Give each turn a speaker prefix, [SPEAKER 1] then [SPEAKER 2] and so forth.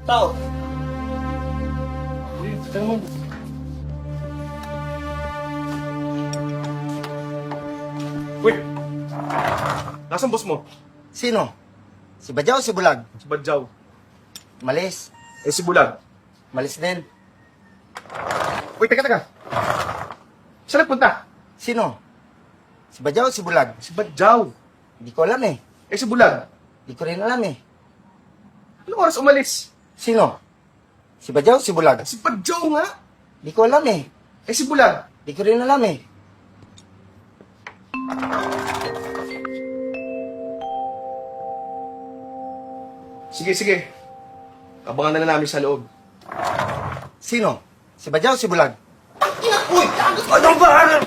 [SPEAKER 1] Tao.
[SPEAKER 2] Uy, tama mo. Uy! Nasaan boss mo?
[SPEAKER 3] Sino? Si Badyaw o si Bulag?
[SPEAKER 2] Si Badjaw.
[SPEAKER 3] Malis.
[SPEAKER 2] Eh, si Bulag.
[SPEAKER 3] Malis din.
[SPEAKER 2] Uy, teka. Saan nagpunta?
[SPEAKER 3] Sino? Si Badyaw o si Bulag?
[SPEAKER 2] Si Badjaw.
[SPEAKER 3] Hindi ko alam eh.
[SPEAKER 2] Eh, si Bulag.
[SPEAKER 3] Hindi ko rin alam eh.
[SPEAKER 2] Anong oras umalis?
[SPEAKER 3] Sino? Si Badyaw o si Bulag?
[SPEAKER 2] Si Badjaw nga.
[SPEAKER 3] Hindi ko alam eh.
[SPEAKER 2] Eh, si Bulag.
[SPEAKER 3] Hindi ko rin alam eh.
[SPEAKER 2] Sige. Abangan na lang namin sa loob.
[SPEAKER 3] Sino? Si Badyaw o si Bulag?
[SPEAKER 2] Uy! Ano ba?